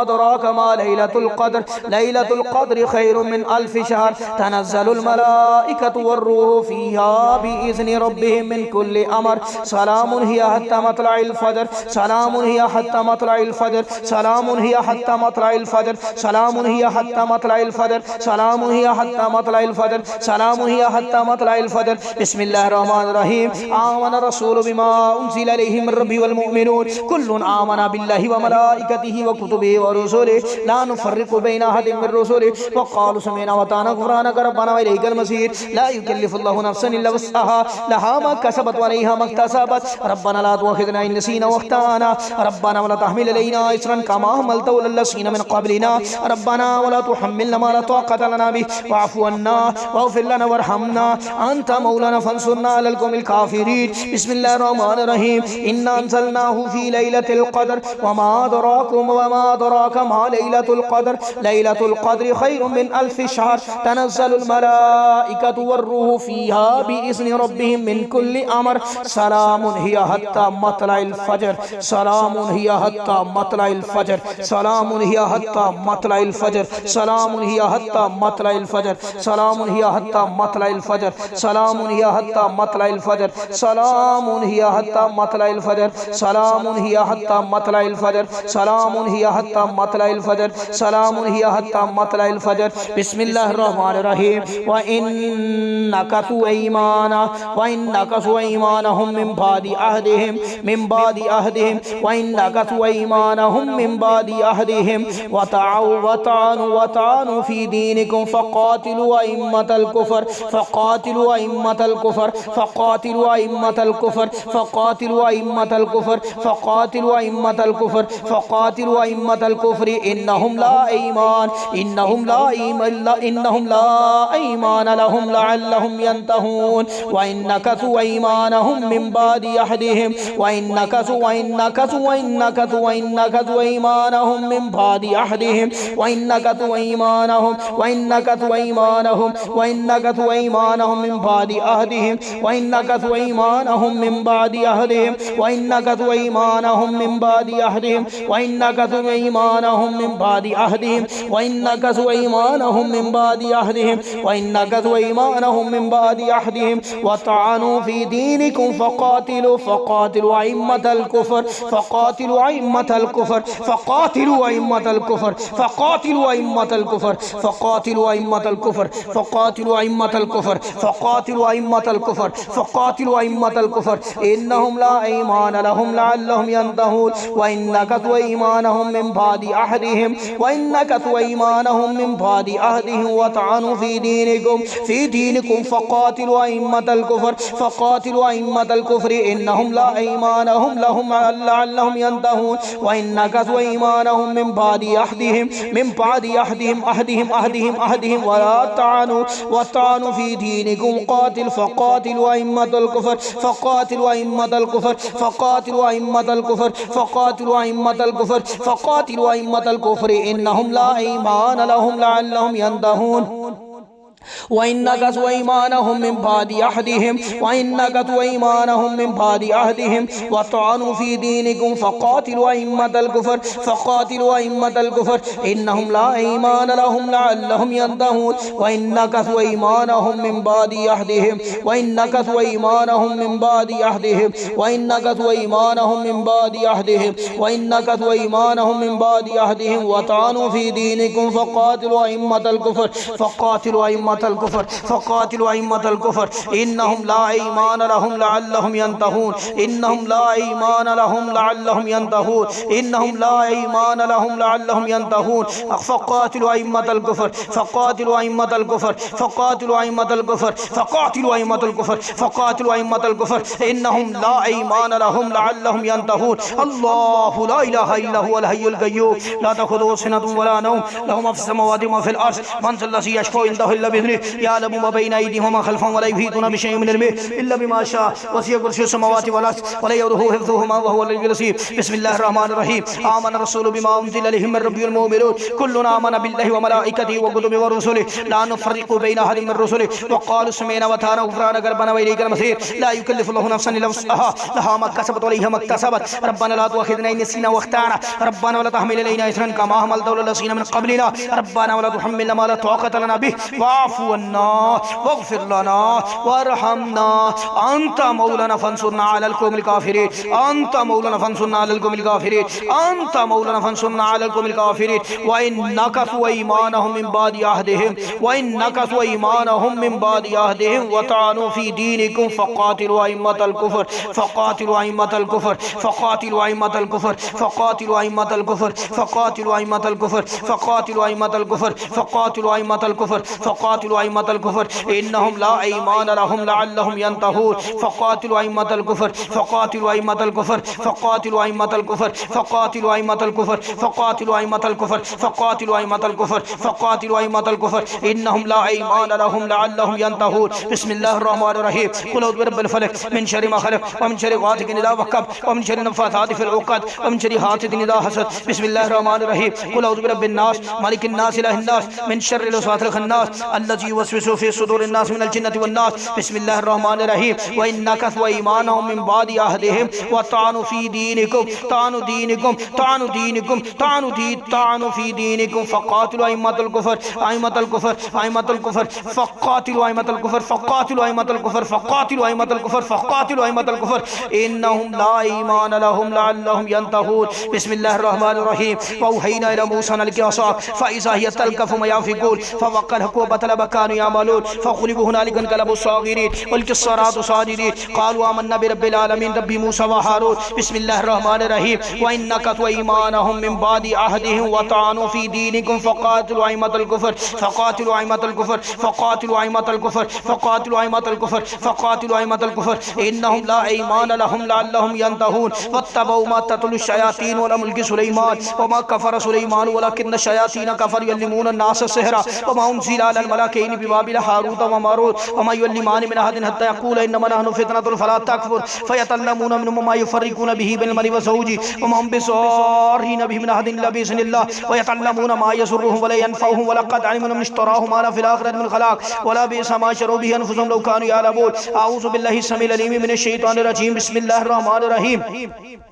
S1: अदराका मा लैलतुल क़द्र। लैलतुल क़द्र खैरुम मिन अल्फ़ि शहर तनज़्ज़लुल मलाइकतु वर्रूहु फ़ीहा बिइज़्नि रब्बिहिम मिन कुल्लि अमर। सलामुन हिया हत्ता मतलाइल फजर, सलामुन हिया हत्ता मतलाइल फजर, सलामुन हिया हत्ता मतलाइल फजर, सलामुन हिया हत्ता मतलाइल फजर, सलामुन हिया हत्ता मतलाइल फजर, सलामुन हिया हत्ता मतलाइल फजर। बिस्मिल्लाहिर्रहमानिर्रहीम। आमन रसूलु बिमा उन्ज़िला इलैहि मिर रब्बिहि वल मुअ्मिनून कुल्लुन आमना बिल्लाहि व मलाइकतिहि व कुतुबिहि व रुसुलिहि ला नुफ़र्रिक़ु बैना अहदिन मिर रुसुलिहि व क़ालू समिअना व अताअना गुफ़्रानक रब्बना व इलैकल मसीर। ला युकल्लिफ़ुल्लाहु नफ़्सन इल्ला वुस्अहा लहा मा कसबत व अलैहा मा इक्तसबत। रब्बना ला तुअख़िज़ना इन नसीना व अख़्ताअना रब्बना व ला तहमिल अलैना इसरन कमा हमलतहु अलल लज़ीना मिन क़ब्लिना रब्बना व ला तुहम्मिलना मा ला ताक़त लना बिहि वाअफ़ु अन्ना वग़फ़िर लना वरहमना अंत मौलाना फ़ंसुरना अलल क़ौमिल काफ़िरीन। बिस्मिल्लाहिर्रहमानिर्रहीम। इन्ना अंज़लनाहु फ़ी लैलतिल क़द्र वमा अदराका मा लैलतुल क़द्र। लैलतुल क़द्र खैरुम मिन अल्फ़ि शहर तनज़्ज़लुल मलाइकतु वर्रूहु फ़ीहा बिइज़्नि रब्बिहिम मिन कुल्लि अमर। सलामुन हिया हत्ता मतलाइल फजर, सलामुन हिया हत्ता मतलाइल फजर, सलामुन हिया हत्ता मतलाइल फजर, सलामुन हिया हत्ता मतलाइल फजर, सलामुन हिया हत्ता मतलाइल फजर, सलामुन हिया हत्ता मतलाइल फजर, सलामुन हिया हत्ता मतलाइल फजर, सलामुन हिया हत्ता मतलाइल फजर, सलामुन हिया हत्ता मतलाइल फजर, सलामुन हिया हत्ता मतलाइल फजर। बिस्मिल्लाहिर्रहमानिर्रहीम। व इन्नकसु ऐमानहुम मिन बादि अहदिहिम व इन्नकसु ऐमानहुम मिन बादि अहदिहिम व तानु फी दीनिकुम फ़क़ातिलू अइम्मतल कुफ़र फ़क़ातिलू अइम्मतल कुफ़र फ़क़ातिलू अइम्मतल कुफ़र फ़क़ातिलू अइम्मतल कुफ़र फ़क़ातिलू अइम्मतल कुफ़र फ़क़ातिलू अइम्मतल कुफ़्र इन्नहुम ला ईमान लहुम लअल्लहुम यंतहून। व इन्नकसु ऐमानहुम मिन बादि अहदिहिम व इन्नकसु ऐमानहुम मिन बादि अहदिहिम व इन्नकसु ऐमानहुम मिन बादि अहदिहिम व इन्नकसु ऐमानहुम मिन बादि अहदिहिम व इन्नकसु ऐमानहुम मिन बादि अहदिहिम व इन्नकसु ऐमानहुम मिन बादि अहदिहिम व इन्नकसु ऐमानहुम मिन बादि अहदिहिम व इन्नकसु ऐमानहुम मिन बादि अहदिहिम व तानु फी दीनिकुम फ़क़ातिलू अइम्मतल कुफ़र फ़क़ातिलू अइम्मतल कुफ़र फ़क़ातिलू अइम्मतल कुफ़र फ़क़ातिलू अइम्मतल कुफ़र फ़क़ातिलू अइम्मतल कुफ़र फ़क़ातिलू अइम्मतल कुफ़र फ़क़ातिलू अइम्मतल कुफ़र फ़क़ातिलू अइम्मतल कुफ़र इन्नहुम ला ईमान लहुम लअल्लहुम यंतहून। व इन्नकसु ऐमानहुम मिन बादि अहदिहिम व इन्नकसु ऐमानहुम मिन बादि अहदिहिम व तानु फी दीनिकुम फ़क़ातिलू अइम्मतल कुफ़र फ़क़ातिलू अइम्मतल कुफ़्र इन्नहुम ला ईमानहुम लहुम लअल्लहुम यंतहून। व इन्नकसु ऐमानहुम मिन बादि अहदिहिम व तानु फी दीनिकुम फ़क़ातिलू अइम्मतल कुफ़र फ़क़ातिलू अइम्मतल कुफ़र फ़क़ातिलू अइम्मतल कुफ़र फ़क़ातिलू अइम्मतल कुफ़र फ़क़ातिलू अइम्मतल कुफ़्र इन्नहुम ला ईमान लहुम लअल्लहुम यंतहून। व इन्नकसु ऐमानहुम मिन बादि अहदिहिम व इन्नकसु ऐमानहुम मिन बादि अहदिहिम व तानु फी दीनिकुम फ़क़ातिलू अइम्मतल कुफ़र फ़क़ातिलू अइम्मतल कुफ़र इन्नहुम ला ईमान लहुम लअल्लहुम यंतहून। व इन्नकसु ऐमानहुम मिन बादि अहदिहिम व इन्नकसु ऐमानहुम मिन बादि अहदिहिम व इन्नकसु ऐमानहुम मिन बादि अहदिहिम व इन्नकसु ऐमानहुम मिन बादि अहदिहिम व तानु फी दीनिकुम फ़क़ातिलू अइम्मतल कुफ़र फ़क़ातिलू अइम्मतल अइम्मतल कुफ्र फक़ातिलू अइम्मतल कुफ्र इन्नहुम ला ईमान लहुम लअल्लहुम यंतहून इन्नहुम ला ईमान लहुम लअल्लहुम यंतहून इन्नहुम ला ईमान लहुम लअल्लहुम यंतहून फक़ातिलू अइम्मतल कुफ्र फक़ातिलू अइम्मतल कुफ्र फक़ातिलू अइम्मतल कुफ्र फक़ातिलू अइम्मतल कुफ्र फक़ातिलू अइम्मतल कुफ्र इन्नहुम ला ईमान लहुम लअल्लहुम यंतहून अल्लाहु ला इलाहा इल्ला हुवल हय्युल क़य्यूम ला तख़ुज़ुहु सिनतुन वला नौम लहु मा फ़िस समावाति व मा फ़िल अर्ज़ मन ज़ल्लज़ी यशफ़अउ इंदहु इल्ला बिइज़्निहि यअलमु मा बैना अयदीहिम व मा ख़ल्फ़हुम व ला युहीतूना बिशैइन मिन इल्मिहि इल्ला बिमा शाअ वसिअ कुर्सियुहु समावाति वल अर्ज़ व ला यऊदुहु हिफ़्ज़ुहुमा व हुवल अलिय्युल अज़ीम बिस्मिल्लाहिर रहमानिर रहीम आमन रसूलु बिमा उन्ज़िला इलैहि मिन रब्बिहिल मुमिनून कुल्लुन आमन बिल्लाहि व मलाइकतिहि व कुतुबिहि व रुसुलिहि ला नुफ़र्रिक़ु बैना अहदिन मिन रुसुलिहि व क़ालू समिअना व अताअना ग़ुफ़्रानक रब्बना व इलैकल मसीर ला युकल्लिफ़ुल्लाहु नफ़्सन इल्ला वुस्अहा लहा मा कसबत व अलैहा मा इक्तसबत रब्बना ला तुअख़िज़ना इन नसीना व अख़्ताअना रब्बना व ला तहमिल अलैना इसरन कमा हमलतहु अलल लज़ीना मिन क़ब्लिना रब्बना व ला तुहम्मिलना मा ला ताक़त लना बिहि वाफ़ु अन्ना वग़फ़िर लना वरहमना अंत मौलाना फ़ंसुरना अलल क़ौमिल काफ़िरीन अंत मौलाना फ़ंसुरना अलल क़ौमिल काफ़िरीन अंत मौलाना फ़ंसुरना अलल क़ौमिल काफ़िरीन व इन नकसू ईमानहुम मिन बादि अहदिहिम व इन नकसू ईमानहुम मिन बादि अहदिहिम व तानु फ़ी दीनिकुम फ़क़ातिलू अइम्मतल कुफ़्र फ़क़ातिलू अइम्मतल कुफ़्र फ़क़ातिलू अइम्मतल कुफ़्र फ़क़ातिलू अइम्मतल कुफ़्र फ़क़ातिलू अइम्मतल कुफ़्र फ़क़ातिलू अइम्मतल कुफ़्र फ़क़ातिलू अइम्मतल कुफ़्र फ़क़ातिलू अइम्मतल कुफ़्र इन्नहुम ला ईमान लहुम लअल्लहुम यंतहून फ़क़ातिलू अइम्मतल कुफ़्र फ़क़ातिलू अइम्मतल कुफ़्र फ़क़ातिलू अइम्मतल कुफ़्र फ़क़ातिलू अइम्मतल कुफ़्र फ़क़ातिलू अइम्मतल कुफ़्र फ़क़ातिलू अइम्मतल कुफ़्र फ़क़ातिलू अइम्मतल कुफ़्र इन्नहुम ला ईमान लहुम लअल्लहुम यंतहून बिस्मिल्लाहिर रहमानिर रहीम क़ुल अऊज़ु बिरब्बिल फ़लक़ मिन शर्रि मा ख़लक़ व मिन शर्रि गासिक़िन इज़ा वक़ब व मिन शर्रि नफ़्फ़ाथाति फ़िल उक़द व मिन शर्रि हासिदिन इज़ा हसद बिस्मिल्लाहिर रहमानिर रहीम क़ुल अऊज़ु बिरब्बिन नास मालिकिन नास इलाहिन नास मिन शर्रिल वसवासिल ख़न्नास अल्लज़ी युवस्विसु फ़ी सुदूरिन नास मिनल जिन्नति वन नास बिस्मिल्लाहिर रहमानिर रहीम व इन नकसू ईमानहुम मिन बादि अहदिहिम व तानु फ़ी दीनिकुम तानु दीनिकुम तानु दीनिकुम तानु फ़ी दीनिकुम फ़क़ातिलू अइम्मतल कुफ़्र अइम्मतल कुफ़्र अइम्मतल कुफ़्र फ़क़ातिलू अइम्मतल कुफ़्र फ़क़ातिलू अइम्मतल कुफ़्र फ़क़ातिलू अइम्मतल कुफ़्र फ़क़ातिलू अइम्मतल कुफ़्र इन्नहुम ला ईमान लहुम लअल्लहुम यंतहून बिस्मिल्लाहिर रहमानिर रहीम व औहयना इला मूसा अन अलक़ि असाक फ़इज़ा हिय तल्क़फ़ु मा याफ़िकून फ़वक़अ हक़ व बतल मा कानू यअमलून फ़ग़ुलिबू हुनालिका वन्क़लबू साग़िरीन वल्क़िस्सरातु साजिदीन क़ालू आमन्ना बिरब्बिल आलमीन रब्बी मूसा व हारून बिस्मिल्लाहिर रहमानिर रहीम व इन नकसू ईमानहुम मिन बादि अहदिहिम व तानु फ़ी दीनिकुम फ़क़ातिलू अइम्मतल कुफ़्र फ़क़ातिलू अइम्मतल कुफ़्र फ़क़ातिलू अइम्मतल कुफ़्र फ़क़ातिलू अइम्मतल कुफ़्र फ़क़ातिलू अइम्मतल कुफ़्र इन्नहुम ला ईमान लहुम लअल्लहुम यंतहून वत्तबऊ मा ततलु शयातीन अला मुल्कि सुलैमान व मा कफ़र सुलैमान वलकिन्न शयातीन कफ़रू युअल्लिमून अन्नास सिहरा व मा उन्ज़िला अलल मलाकैनि बिबाबिल हारूत व मारूत व मा युअल्लिमानि मिन अहदिन हत्ता यक़ूला इन्नमा नहनु फ़ितनतुन फला तकफ़ुर फ़यतअल्लमून मिन्हुमा मा युफ़र्रिक़ून बिही बैनल मर्इ व ज़ौजिही व मा हुम बिज़ारिन बिही मिन अहदिन इल्ला बिइज़्निल्लाह व यतअल्लमून मा यज़ुर्रुहुम व ला यनफ़अुहुम व लक़द अलिमू मन इश्तराहु मा ला फ़िल आख़िरति मिन ख़लाक़ व ला बिइसा मा शरू बिही अनफ़ुसुहुम लौ कानू यअलमून अऊज़ु बिल्लाहि अस्समीइल अलीम मिनश शैतानिर रजीम बिस्मिल्लाहिर रहमानिर रहीम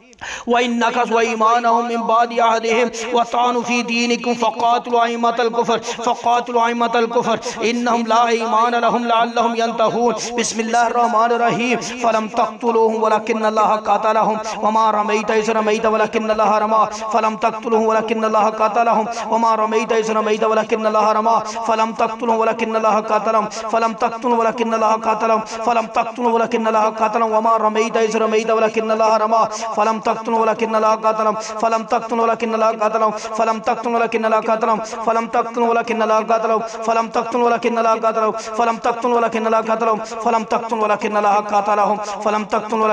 S1: व इन नकसू ईमानहुम मिन बादि अहदिहिम व तानु फ़ी दीनिकुम फ़क़ातिलू अइम्मतल कुफ़्र फ़क़ातिलू अइम्मतल कुफ़्र इन्नहुम ला ईमान लहुम लअल्लहुम यंतहून बिस्मिल्लाहिर रहमानिर रहीम फ़लम तक़्तुलूहुम वलकिन्नल्लाह क़तलहुम व मा रमैत इज़ रमैत वलकिन्नल्लाह रमा फ़लम तक़्तुलूहुम वलकिन्नल्लाह क़तलहुम व मा रमैत इज़ रमैत वलकिन्नल्लाह रमा फ़लम तक़्तुलूहुम वलकिन्नल्लाह क़तलहुम फ़लम तक़्तुलूहुम वलकिन्नल्लाह क़तलहुम फ़लम तक़्तुलूहुम वलकिन्नल्लाह क़तलहुम व मा रमैत इज़ रमैत वलकिन्नल्लाह रमा फ़लम तक़्तुलूहुम वलकिन्नल्लाह क़तलहुम फ़लम तक़्तुलूहुम वलकिन्नल्लाह क़तलहुम फ़लम तक़्तुलूहुम वलकिन्नल्लाह क़तलहुम फ़लम तक़्तुलूहुम वलकिन्नल्लाह क़तलहुम फ़लम तक़्तुलूहुम वलकिन्नल्लाह क़तलहुम फ़लम तक़्तुलूहुम वलकिन्नल्लाह क़तलहुम फ़लम तक़्तुलूहुम वलकिन्नल्लाह क़तलहुम फ़लम तक़्तुलूहुम वलकिन्नल्लाह क़तलहुम फ़लम तक़्तुलूहुम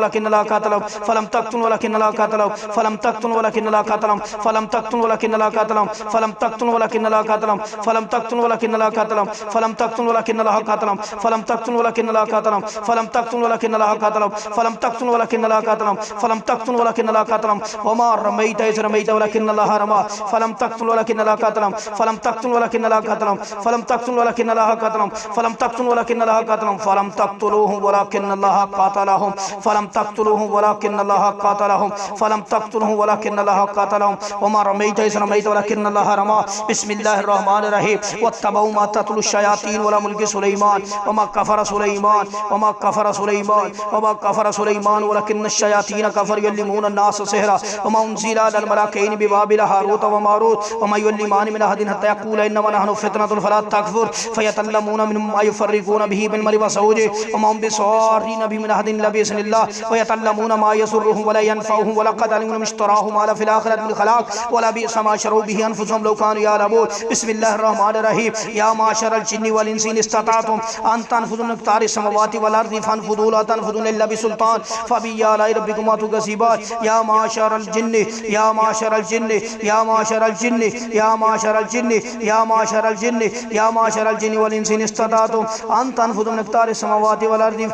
S1: वलकिन्नल्लाह क़तलहुम फ़लम तक़्तुलूहुम वलकिन्नल्लाह क़तलहुम फ़लम तक़्तुलूहुम वलकिन्नल्लाह क़तलहुम फ़लम तक़्तुलूहुम वलकिन्नल्लाह क़तलहुम फ़लम तक़्तुलूहुम वलकिन्नल्लाह क़तलहुम फ़लम तक़्तुलूहुम वलकिन्नल्लाह क़तलहुम फ़लम तक़्तुलूहुम वलकिन्नल्लाह क़तलहुम फ़लम तक़्तुलूहुम वलकिन्नल्लाह क़तलहुम फ़लम तक़्तुलूहुम वलकिन्नल्लाह क़तलहुम फ़लम तक़्तुलूहुम वलकिन्नल्लाह क़तलहुम फ़लम तक़्तुलूहुम वलकिन्नल्लाह क़तलहुम व मा रमैत इज़ रमैत वलकिन्नल्लाह रमा फ़लम तक़्तुलूहुम वलकिन्नल्लाह क़तलहुम फ़लम तक़्तुलूहुम वलकिन्नल्लाह क़तलहुम फ़लम तक़्तुलूहुम वलकिन्नल्लाह क़तलहुम फ़लम तक़्तुलूहुम वलकिन्नल्लाह क़तलहुम फ़लम तक़्तुलूहुम वलकिन्नल्लाह क़तलहुम फ़लम तक़्तुलूहुम वलकिन्नल्लाह क़तलहुम फ़लम तक़्तुलूहुम वलकिन्नल्लाह क़तलहुम व मा रमैत इज़ रमैत वलकिन्नल्लाह रमा बिस्मिल्लाहिर रहमानिर रहीम वत्तबऊ मा ततलु शयातीन अला मुल्कि सुलैमान व मा कफ़र सुलैमान व मा कफ़र सुलैमान व मा कफ़र सुलैमान वलकिन्न शयातीन कफरू युअल्लिमून अन्नास सिहरा वमा उनज़िला अलल मलाकैनि बिबाबिल हारूत व मारूत वमा युअल्लिमानि मिन अहदिन हत्ता यक़ूला इन्नमा नहनु फितनतुन फला तकफुर फयतअल्लमूना मिम्मा युफ़र्रिक़ूना बिही बिल मरि व ज़ौजिहि वमा हुम बिज़ारिन बिही मिन अहदिन इल्ला बिइज़्निल्लाह व यतअल्लमूना मा यज़ुर्रुहुम व ला यनफ़उहुम व लक़द अलिमू मन इश्तराहु मा ला फ़िल आख़िरति मिन ख़लाक़ व ला बि'सा मा शरू बिही अनफ़ुसुहुम लौ कानू यअलमून। बिस्मिल्लाहिर रहमानिर रहीम। या माशरल जिन्नि वल इंसी इन इस्तताअतुम अन तनफुज़ू मिन अक़तारिस समावाति वल अर्ज़ि फनफुज़ू ला तनफुज़ूना इल्ला बिसुल्तान फ़बिअय्यि आलाइ रब्बिकुमा तुकज़्ज़िबान। या माशरल जिन्नि या माशरल जिन्नि या माशरल जिन्नि या माशरल जिन्नि या माशरल जिन्नि या माशरल जिन्नि वल इंसी इन इस्तताअतुम अन तनफुज़ू मिन अक़तारिस समावाति वल अर्ज़ि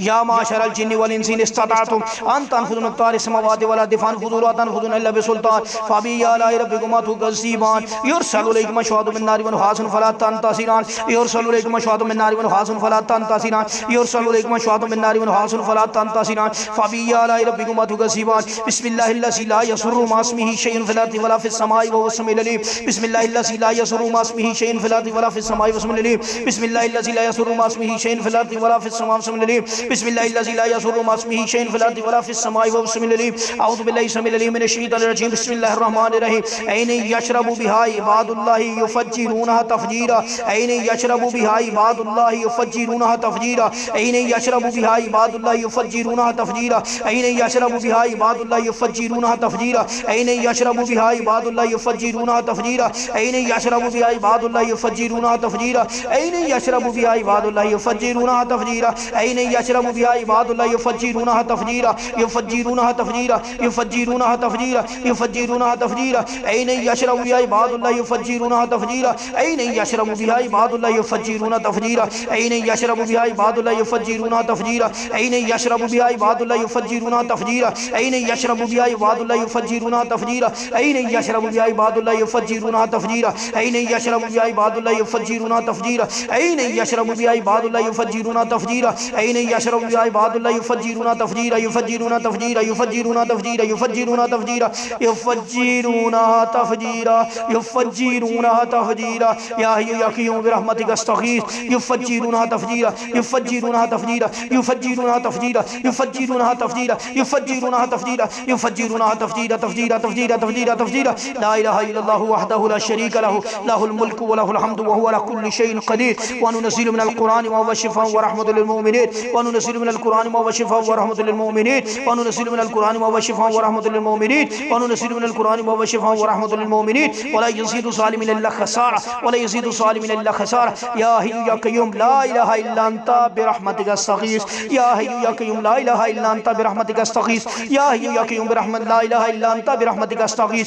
S1: या माशरल जिन्नि वल इंसी इन इस्तताअतुम अन तनफुज़ू मिन अक़तारिस समावाति वल अर्ज़ि फनफुज़ू ला तनफुज़ूना इल्ला बिसुल्तान फ़बिअय्यि आलाइ रब्बिकुमा तुकज़्ज़िबान। युरसलु इलैकुम शवादुम मिन नारिन व नुहासुन फला तंतसिरान। युरसलु इलैकुम शवादुम मिन नारिन व नुहासुन फला तंतसिरान। युरसलु इलैकुम शवादुम मिन नारिन व नुहासुन फला तंतसिरान फ़बिअय्यि आलाइ रब्बिकुमा तुकज़्ज़िबान। बिस्मिल्लाहिल्लज़ी ला यसुर्रु मा इस्मिही शैउन फ़िल अर्ज़ि वला फ़िस समाइ व हुवस समीउल अलीम। बिस्मिल्लाहिल्लज़ी ला यसुर्रु मा इस्मिही शैउन फ़िल अर्ज़ि वला फ़िस समाइ व हुवस समीउल अलीम। बिस्मिल्लाहिल्लज़ी ला यसुर्रु मा इस्मिही शैउन फ़िल अर्ज़ि वला फ़िस समाइ व हुवस समीउल अलीम। बिस्मिल्लाहिल्लज़ी ला यसुर्रु मा इस्मिही शैउन फ़िल अर्ज़ि वला फ़िस समाइ व हुवस समीउल अलीम। अऊज़ु बिल्लाहि समीउल अलीम मिनश शैतानिर रजीम। बिस्मिल्लाहिर रहमानिर रहीम। ऐन यशरबु बिहा इबादुल्लाहि युफ़ज्जिरूनहा तफ़जीरा। ऐन यशरबु बिहा इबादुल्लाहि युफ़ज्जिरूनहा तफ़जीरा। ऐन यशरबु बिहा इबादुल्लाहि युफ़ज्जिरूनहा तफ़जीरा। ऐन यशरबु बिहा इबादुल्लाहि युफ़ज्जिरूनहा तफ़जीरा। ऐन यशरबु बिहा इबादुल्लाहि युफ़ज्जिरूनहा तफ़जीरा। ऐन यशरबु बिहा इबादुल्लाहि युफ़ज्जिरूनहा तफ़जीरा। ऐन यशरबु बिहा इबादुल्लाहि युफ़ज्जिरूनहा तफ़जीरा। ऐन यशरबु बिहा इबादुल्लाहि युफ़ज्जिरूनहा तफ़जीरा। युफ़ज्जिरूनहा तफ़जीरा युफ़ज्जिरूनहा तफ़जीरा युफ़ज्जिरूनहा तफ़जीरा। ऐन यशरबु बिहा इबादुल्लाहि युफ़ज्जिरूनहा तफ़जीरा। ऐन यशरबु बिहा इबादुल्लाहि युफ़ज्जिरूनहा तफ़जीरा। ऐन यशरबु बिहा इबादुल्लाहि युफ़ज्जिरूनहा तफ़जीरा। ऐन यशरबु बिहा इबादुल्लाहि युफ़ज्जिरूनहा तफ़जीरा। ऐन यशरबु बिहा इबादुल्लाहि युफ़ज्जिरूनहा तफ़जीरा। ऐन यशरबु बिहा इबादुल्लाहि युफ़ज्जिरूनहा तफ़जीरा। ऐन यशरबु बिहा इबादुल्लाहि युफ़ज्जिरूनहा तफ़जीरा। ऐन यशरबु बिहा इबादुल्लाहि युफ़ज्जिरूनहा तफ़जीरा। ऐन यशरबु बिहा इबादुल्लाहि युफ़ज्जिरूनहा तफ़जीरा। युफ़ज्जिरूनहा तफ़जीरा युफ़ज्जिरूनहा तफ़जीरा युफ़ज्जिरूनहा तफ़जीरा युफ़ज्जिरूनहा तफ़जीरा युफ़ज्जिरूनहा तफ़जीरा। या हय्यु या क़य्यूम बिरहमतिक अस्तगीथ। युफ़ज्जिरूनहा तफ़जीरा युफ़ज्जिरूनहा तफ़जीरा युफ़ज्जिरूनहा तफ़जीरा युफ़ज्जिरूनहा तफ़जीरा युफ़ज्जिरूनहा तफ़जीरा युफ़ज्जिरूनहा तफ़जीरा तफ़जीरा तफ़जीरा तफ़जीरा तफ़जीरा। ला इलाहा इल्लल्लाहु वहदहु ला शरीका लहु लहुल मुल्कु व लहुल हम्दु व हुवा अला कुल्लि शैइन क़दीर। व नुनज़्ज़िलु मिनल क़ुरआनि मा हुवा शिफ़ाअun व रहमतुल लिल मुमिनीन। व नुनज़्ज़िलु मिनल क़ुरआनि मा हुवा शिफ़ाअun व रहमतुल लिल मुमिनीन। व नुनज़्ज़िलु मिनल क़ुरआनि मा हुवा शिफ़ाअun व रहमतुल लिल मुमिनीन। व नुनज़्ज़िलु मिनल क़ुरआनि मा हुवा शिफ़ाअun व रहमतुल लिल मुमिनीन। व ला यज़ीदु ज़ालिमीन इल्ला ख़सारा व ला यज़ीदु ज़ालिमीन इल्ला ख़सारा। या हय्यु या क़य्यूम ला इलाहा इल्ला अंता बिरहमतिक अस्तगीथ। या हय्यु या क़य्यूम ला इलाहा इल्ला अंता बिरहमतिक अस्तगीथ। या हय्यु या क़य्यूम बिरहमत ला इलाहा इल्ला अंता बिरहमतिक अस्तगीथ।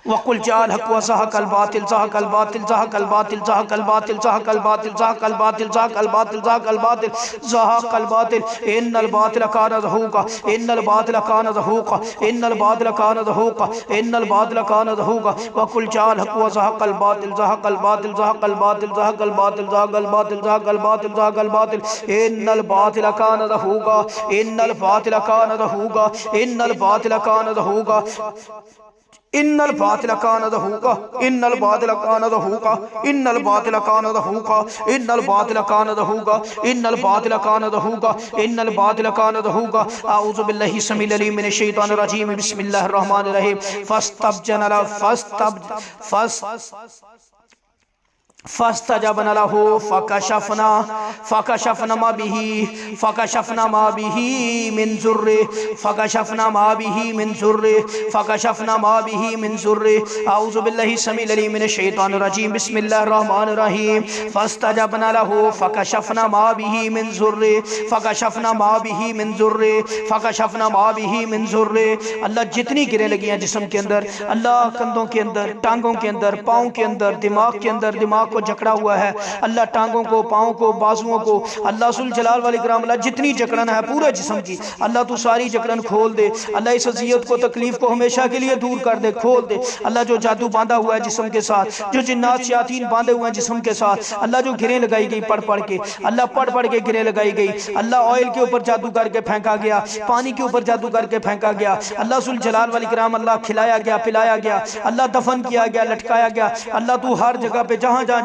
S1: वक़ुल जाअल हक़्क़ु व ज़हक़ल बातिल ज़हक़ल बातिल ज़हक़ल बातिल ज़हक़ल बातिल ज़हक़ल बातिल ज़हक़ल बातिल ज़हक़ल बातिल ज़हक़ल बातिल ज़हक़ल बातिल। इन्नल बातिल कान ज़हूक़ा इन्नल बातिल कान ज़हूक़ा इन्नल बातिल कान ज़हूक़ा इन्नल बातिल कान ज़हूक़ा। वक़ुल जाअल हक़्क़ु व ज़हक़ल बातिल ज़हक़ल बातिल ज़हक़ल बातिल ज़हक़ल बातिल ज़हक़ल बातिल ज़हक़ल बातिल ज़हक़ल बातिल। इन्नल बातिल कान ज़हूक़ा इन्नल बातिल कान ज़हूक़ा इन्नल बातिल कान ज़हूक़ा इन्नल बातिल कान ज़हूक़ा इन्नल बातिल कान ज़हूक़ा इन्नल बातिल कान ज़हूक़ा इन्नल बातिल कान ज़हूक़ा इन्नल बातिल कान ज़हूक़ा इन्नल बातिल कान ज़हूक़ा। अऊज़ु बिल्लाहि समीउल अलीम मिनश शैतानिर रजीम। बिस्मिल्लाहिर रहमानिर रहीम। फस्तजबना लहु फकशफना मा बिही मिन ज़ुर्रि फकशफना मा बिही मिन ज़ुर्रि फकशफना मा बिही मिन ज़ुर्रि। अऊज़ु बिल्लाहि समीउल अलीम मिनश शैतानिर रजीम। बिस्मिल्लाहिर रहमानिर रहीम। फस्तजबना लहु फकशफना मा बिही मिन ज़ुर्रि फकशफना मा बिही मिन ज़ुर्रि फकशफना मा बिही मिन ज़ुर्रि। अल्लाह जितनी गिरें लगी हैं जिस्म के अंदर, अल्लाह कंधों के अंदर, टांगों के अंदर, पाँव के अंदर, दिमाग के अंदर, दिमाग को जकड़ा हुआ है, अल्लाह टांगों को, पाँव को, बाजुओं को, अल्लाह सुल जलाल वाल इकराम, अल्लाह जितनी जकड़न है पूरे जिस्म की, अल्लाह तू सारी जकड़न खोल दे। अल्लाह इस अज़ियत को, तकलीफ को हमेशा के लिए दूर कर दे, खोल दे। अल्लाह जो जादू बांधा हुआ है जिस्म के साथ, जो जिन्नात शयातीन बांधे हुए हैं जिस्म के साथ, अल्लाह जो गिरें लगाई गई पढ़ पढ़ के, अल्लाह पढ़ पढ़ के गिरें लगाई गई, अल्लाह ऑयल के ऊपर जादू करके फेंका गया, पानी के ऊपर जादू करके फेंका गया, अल्लाह सुल जलाल वाल इकराम, अल्लाह खिलाया गया, पिलाया गया, अल्लाह दफन किया गया, लटकाया गया। अल्लाह तू हर जगह पे जहाँ जहाँ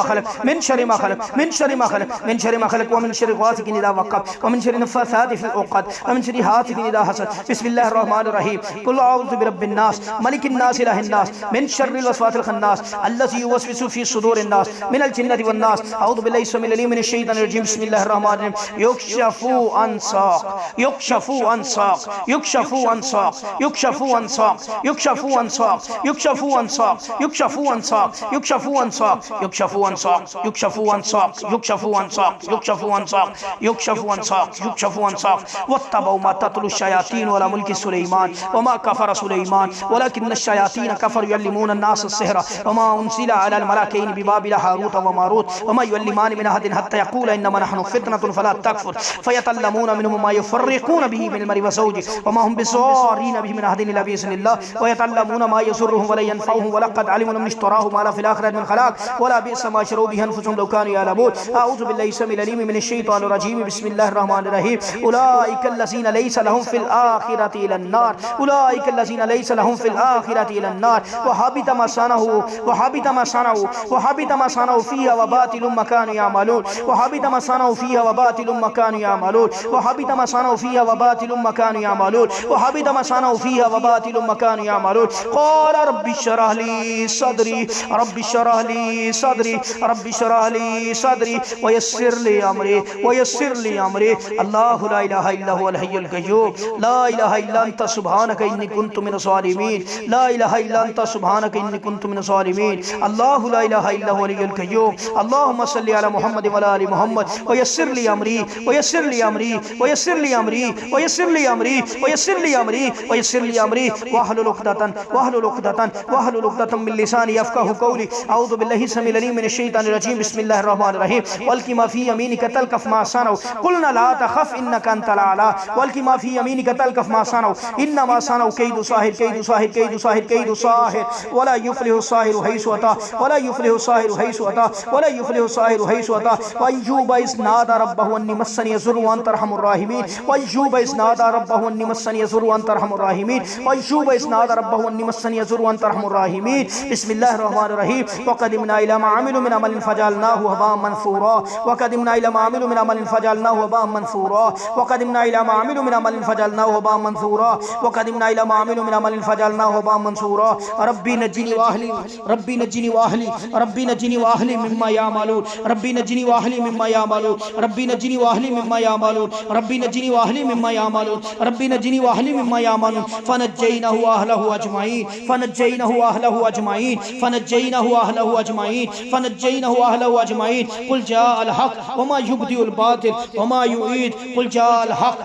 S1: मा खलक मिन शर्रि मा खलक मिन शर्रि मा खलक मिन शर्रि मा खलक व मिन शर्रि गासिकिन इज़ा वक़ब व मिन शर्रि नफ़्फ़ासाति फ़िल उक़द व मिन शर्रि हासिदिन इज़ा हसद बिस्मिल्लाहिर रहमानिर रहीम कुल अऊज़ु बिरब्बिन नास मलिकिन नास इलाहिन नास मिन शर्रिल वसवासिल खन्नास अल्लज़ी युवस्विसु फ़ी सुदूरिन नास मिनल जिन्नति वन नास अऊज़ु बिल्लाहि समीइल अलीम मिनश शैतानिर रजीम बिस्मिल्लाहिर रहमानिर रहीम युक्शफु अन साक़ युक्शफु अन साक़ युक्शफु अन साक़ युक्शफु अन साक़ युक्शफु अन साक़ युक्शफु अन साक़ युक्शफु अन साक़ युक्शफु अन साक़ युक्शफु अन साक़ युक्शफु अन साक़ युक्शफु अन साक़ युक्शफु अन साक़ युक्शफु अन साक़ युक्शफु अन साक़ वत्तबऊ मा तत्लु शयातीन अला मुल्कि सुलैमान वमा कफर सुलैमान वलाकिन्न शयातीन कफरू युअल्लिमून अन्नास अस्सिहर वमा उनज़िला अलल मलाकैनि बिबाबिल हारूत व मारूत वमा युअल्लिमानि मिन अहदिन हत्ता यक़ूला इन्नमा नहनु फ़ितनतुन फला तकफ़ुर फ़यतअल्लमून मिनहुमा मा युफ़र्रिक़ून बिही मिनल मर्इ व ज़ौजि वमा हुम बिज़ारिन बिही मिन अहदिन इल्ला बिइज़्निल्लाह व यतअल्लमून मा यज़ुर्रुहुम व ला यनफ़उहुम व लक़द अलिमू मन इश्तराहु मा ला फ़िल आख़िरति मिन ख़लाक़ व ला बि'सा मा यशरू बिही अनफ़ुसुहुम लौ कानू यअलमून अऊज़ु बिल्लाहि समीइल अलीम मिनश शैतानिर रजीम बिस्मिल्लाहिर रहमानिर रहीम उलाइकल्लज़ीना लैसा लहुम फ़िल आख़िरति इलन नार उलाइकल्लज़ीना लैसा लहुम फ़िल आख़िरति इलन नार व हबिता मा सनऊ व हबिता मा सनऊ व हबिता मा सनऊ फ़ीहा व बातिलुम मा कानू यअमलून व हबिता मा सनऊ फ़ीहा व बातिलुम मा कानू यअमलून व हबिता मा सनऊ फ़ीहा व बातिलुम मा कानू यअमलून व हबिता मा सनऊ फ़ीहा व बातिलुम मा कानू यअमलून क़ाल रब्बि इश्रह ली सदरी रब्बि इश्रह ली सदरी रब्बि इश्रह ली सदरी व यस्सिर ली अमरी व यस्सिर ली अमरी अल्लाहु ला इलाहा इल्ला हुवल हय्युल क़य्यूम ला इलाहा इल्ला अंत सुब्हानक इन्नी कुन्तु मिनज़ ज़ालिमीन ला इलाहा इल्ला अंत सुब्हानक इन्नी कुन्तु मिनज़ ज़ालिमीन अल्लाहु ला इलाहा इल्ला हुवल हय्युल क़य्यूम अल्लाहुम्मा सल्लि अला मुहम्मद व अला आलि मुहम्मद व यस्सिर ली अमरी व यस्सिर ली अमरी व यस्सिर ली अमरी व यस्सिर ली अमरी व यस्सिर ली अमरी व यस्सिर ली अमरी वहलुल उक़दतन मिन लिसानी यफ़क़हू क़ौली अऊज़ु बिल्लाहि समीइल अलीम मिनश शैतानिर रजीम बिस्मिल्लाहिर रहमानिर रहीम वल्क़ि मा फ़ी यमीनिका तल्क़फ़ मा सनऊ क़ुलना ला तख़फ़ इन्नका अंतल आला वल्क़ि मा फ़ी यमीनिका तल्क़फ़ मा सनऊ इन्नमा सनऊ कैदु साहिर कैदु साहिर कैदु साहिर कैदु साहिर वला युफ़्लिहु साहिरु हैसु अता वला युफ़्लिहु साहिरु हैसु अता वला युफ़्लिहु साहिरु हैसु अता व अय्यूब इज़ नादा रब्बहु अन्नी मस्सनी यज़ुर्रु व अंता अर्हमुर राहिमीन व अय्यूब इज़ नादा रब्बहु अन्नी मस्सनी यज़ुर्रु व अंता अर्हमुर राहिमीन व अय्यूब इज़ नादा रब्बहु अन्नी मस्सनी यज़ुर्रु व अंता अर्हमुर राहिमीन बिस्मिल्लाहिर रहमानिर रहीम व क़दिमना इला मा अमिलू मिन अमलिन फ़जअलनाहु हबाअन मनसूरा व क़दिमना इला मा अमिलू मिन अमलिन फ़जअलनाहु हबाअन मनसूरा व क़दिमना इला मा अमिलू मिन अमलिन फ़जअलनाहु हबाअन मनसूरा व क़दिमना इला मा अमिलू मिन अमलिन फ़जअलनाहु हबाअन मनसूरा रब्बी नज्जिनी व अहली रब्बी नज्जिनी व अहली रब्बी नज्जिनी व अहली मिम्मा यामलून रब्बी नज्जिनी व अहली मिम्मा यामलून रब्बी नज्जिनी व अहली मिम्मा यामलून रब्बी नज्जिनी व अहली मिम्मा यामलून रब्बी नज्जिनी व अहली मिम्मा यामलून फनज्जयनाहु व अहलहु अजमईन फनज्जयनाहु व अहलहु अजमईन फनज्जयनाहु व अहलहु अजमईन फनज्जयनाहु व अहलहु अजमईन कुल जाअल हक़ व मा युब्दिउल बातिल व मा युईद कुल जाअल हक़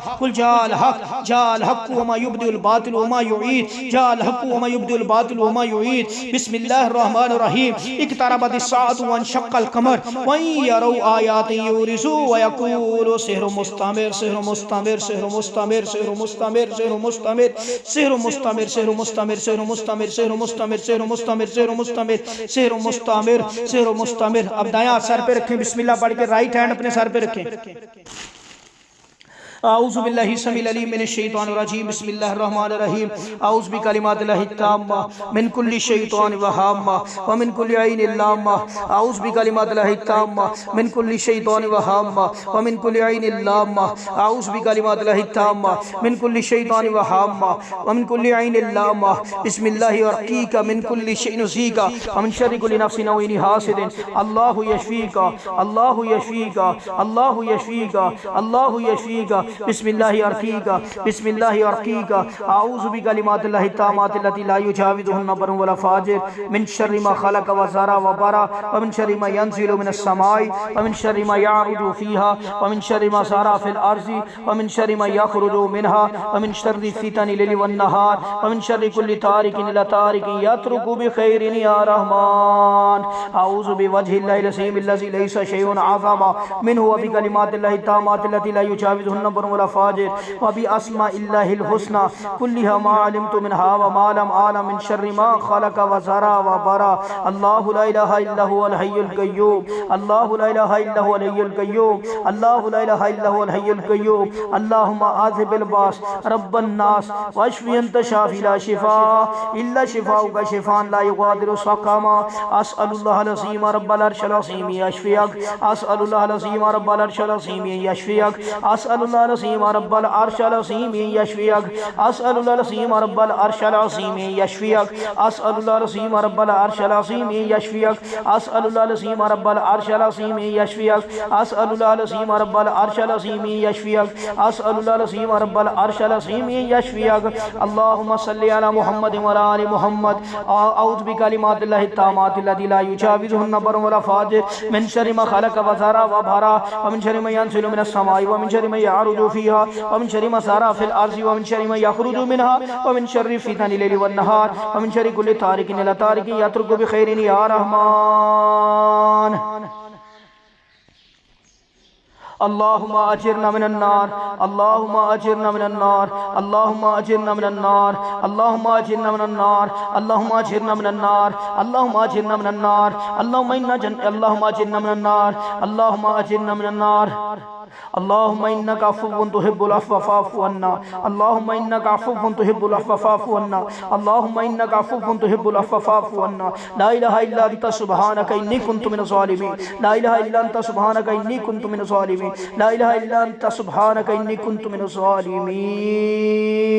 S1: जाअल हक़ व मा युब्दिउल बातिल व मा युईद जाअल हक़ व मा युब्दिउल बातिल व मा युईद बिस्मिल्लाहिर रहमानिर रहीम इक़्तरबतिस साअतु व इंशक़्क़ल क़मर व इन यरौ आयातिन युरिज़ू व यक़ूलू सिहरुन मुस्तमिर सिहरुन मुस्तमिर सिहरुन मुस्तमिर सिहरुन मुस्तमिर सिहरुन मुस्तमिर सिहरुन मुस्तमिर सिहरुन मुस्तमिर सिहरुन मुस्तमिर सिहरुन मुस्तमिर सिहरुन मुस्तमिर सिहरुन मुस्तमिर सिहरुन मुस्तमिर सिहरुन मुस्तमिर। अब दायां सर पे रखें, बिस्मिल्लाह पढ़ के राइट हैंड अपने सर पे रखें। आऊज़ु बिल्लाहि समीइल अलीम मिनश शैतानिर रजीम बिस्मिल्लाहिर रहमानिर रहीम आऊज़ु बिकलिमातिल्लाहि ताम्मा मिन कुल्लि शैतानिन व हाम्मा व मिन कुल्लि ऐनिन लाम्मा आऊज़ु बिकलिमातिल्लाहि ताम्मा मिन कुल्लि शैतानिन व हाम्मा व मिन कुल्लि ऐनिन लाम्मा आऊज़ु बिकलिमातिल्लाहि ताम्मा मिन कुल्लि शैतानिन व हाम्मा व मिन कुल्लि ऐनिन लाम्मा बिस्मिल्लाहि अर्क़ीका मिन कुल्लि शैइन ज़ीका व मिन शर्रि कुल्लि नफ़्सिन व इन हासिदिन अल्लाहु यशफ़ीका अल्लाहु यशफ़ीका अल्लाहु यशफ़ीका अल्लाहु यशफ़ीका बिस्मिल्लाहि अर्क़ीका बिस्मिल्लाहि अर्क़ीका आऊज़ु बिकलिमातिल्लाहि ताम्माति लती ला युजाविज़ुहुन्ना बर्रुन वला फ़ाजिर मिन शर्रि मा ख़लक़ व ज़रा व बरा व मिन शर्रि मा यनज़िलु मिनस समाई व मिन शर्रि मा यअरुजु फ़ीहा व मिन शर्रि मा सारा फ़िल अर्ज़ि व मिन शर्रि मा यख़रुजु मिनहा व मिन शर्रि फ़ितनिल लैलि वन नहार व मिन शर्रि कुल्लि तारिकिन ला तारिकिन यत्रुकु बिख़ैरिन या रहमान आऊज़ु बिवजहिल्लाहिल अज़ीमिल लज़ी लैसा शैउन अज़म मिन्हु व बिकलिमातिल्लाहि ताम्माति लती ला युजाविज़ुहुन्ना बर्रन वला फाजिर व बि अस्माइल्लाहिल हुस्ना कुल्लिहा मा अलिमतु मिनहा व मा लम आलम मिन शर्रि मा खलक व ज़रा व बरा। अल्लाहु ला इलाहा इल्ला हुवल हय्युल क़य्यूम अल्लाहु ला इलाहा इल्ला हुवल हय्युल क़य्यूम अल्लाहु ला इलाहा इल्ला हुवल हय्युल क़य्यूम। अल्लाहुम्मा आज़िबिल बास रब्बन नास वश्फि अंत शाफ़ी ला शिफ़ा इल्ला शिफ़ाउका शिफ़ाअन ला युग़ादिरु सक़मा। अस्अलुल्लाहल अज़ीम रब्बल अर्शिल अज़ीम यशफ़ियक अस्अलुल्लाहल अज़ीम रब्बल अर्शिल अज़ीम यशफ़ियक अस्अलुल्लाहल अज़ीम रब्बल अर्शिल अज़ीम यशफ़ियक अस्अलुल्लाहल अज़ीम रब्बल अर्शिल अज़ीम यशफ़ियक अस्अलुल्लाहल अज़ीम रब्बल अर्शिल अज़ीम यशफ़ियक अस्अलुल्लाहल अज़ीम रब्बल अर्शिल अज़ीम यशफ़ियक अस्अलुल्लाहल अज़ीम रब्बल अर्शिल अज़ीम यशफ़ियक अस्अलुल्लाहल अज़ीम रब्बल अर्शिल अज़ीम यशफ़ियक। अल्लाहुम्मा सल्लि अला मुहम्मद व अला आलि मुहम्मद अऊज़ु बिकलिमातिल्लाहि ताम्माति लती ला युजाविज़ुहुन्ना बर्रुन वला फाजिर मिन शर्रि मा खलक व ज़रा व बरा व मिन शर्रि मा यंज़िलु मिनस समाई व मिन शर्रि मा यअरुजु फ़ीहा व मिन शर्रि मा ज़रा फ़िल अर्ज़ि व मिन शर्रि मा यख़रुजु मिनहा व मिन शर्रि फ़ितनिल लैलि वन नहार व मिन शर्रि कुल्लि तारिकिन इला तारिकिन यत्रुकु बिखैरिन या रहमान। अल्लाहुम्मा अजिरना मिनन नार अल्लाहुम्मा अजिरना मिनन नार अल्लाहुम्मा अजिरना मिनन नार अल्लाहुम्मा अजिरना मिनन नार अल्लाहुम्मा अजिरना मिनन नार अल्लाहुम्मा अजिरना मिनन नार अल्लाहुम्मा अजिरना मिनन नार अल्लाहुम्मा अजिरना मिनन नार। अल्लाहुम्मा इन्नका अफ़्वुन तुहिब्बुल अफ़्व फ़अफ़ु अन्ना अल्लाहुम्मा इन्नका अफ़्वुन तुहिब्बुल अफ़्व फ़अफ़ु अन्ना अल्लाहुम्मा इन्नका अफ़्वुन तुहिब्बुल अफ़्व फ़अफ़ु अन्ना। ला इलाहा इल्ला अंता सुब्हानका इन्नी कुन्तु मिनज़ ज़ालिमीन ला इलाहा इल्ला अंता सुब्हानका इन्नी कुन्तु मिनज़ ज़ालिमीन ला इलाहा इल्ला अंता सुब्हानका इन्नी कुन्तु मिनज़ ज़ालिमीन।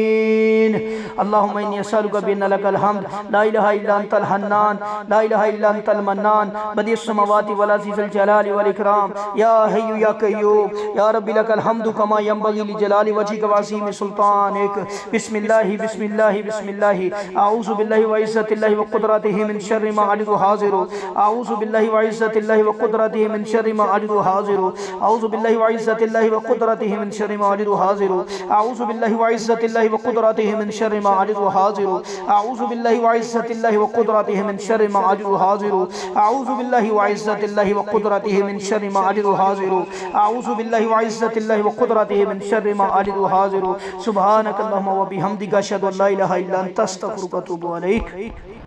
S1: अल्लाहुम्मा इन्नी अस्अलुका बिअन्ना लकल हम्द ला इलाहा इल्ला अंतल हन्नान ला इलाहा इल्ला अंतल मन्नान बदिउस समावाति वल अज़ीज़ुल जलाली वल इकराम या हय्यु या क़य्यूम या रब्बी लकल हम्दु कमा यंबगी लिजलाली वजहिका व अज़ीम सुल्तानिक। बिस्मिल्लाहि बिस्मिल्लाहि बिस्मिल्लाहि अऊज़ु बिल्लाहि व इज़्ज़तिल्लाहि व क़ुदरतिही मिन शर्रि मा अजिदु हाज़िरु अऊज़ु बिल्लाहि व इज़्ज़तिल्लाहि व क़ुदरतिही मिन शर्रि मा अजिदु हाज़िरु अऊज़ु बिल्लाहि व इज़्ज़तिल्लाहि व क़ुदरतिही मिन शर्रि मा अजिदु हाज़िरु अऊज़ु बिल्लाहि व इज़्ज़तिल्लाहि व क़ुदरतिही मिन शर्रि मा अजिदु हाज़िरु अऊज़ु बिल्लाहि व इज़्ज़तिल्लाहि व क़ुदरतिही मिन शर्रि मा अजिदु हाज़िरु अऊज़ु बिल्लाहि व इज़्ज़तिल्लाहि व क़ुदरतिही मिन शर्रि मा अजिदु हाज़िरु अऊज़ु बिल्लाहि व इज़्ज़तिल्लाहि व क़ुदरतिही मिन शर्रि मा अजिदु हाज़िरु। सुब्हानक अल्लाहुम्मा व बिहम्दिका अशहदु अन ला इलाहा इल्ला अंता अस्तग़फिरुका व अतूबु इलैक।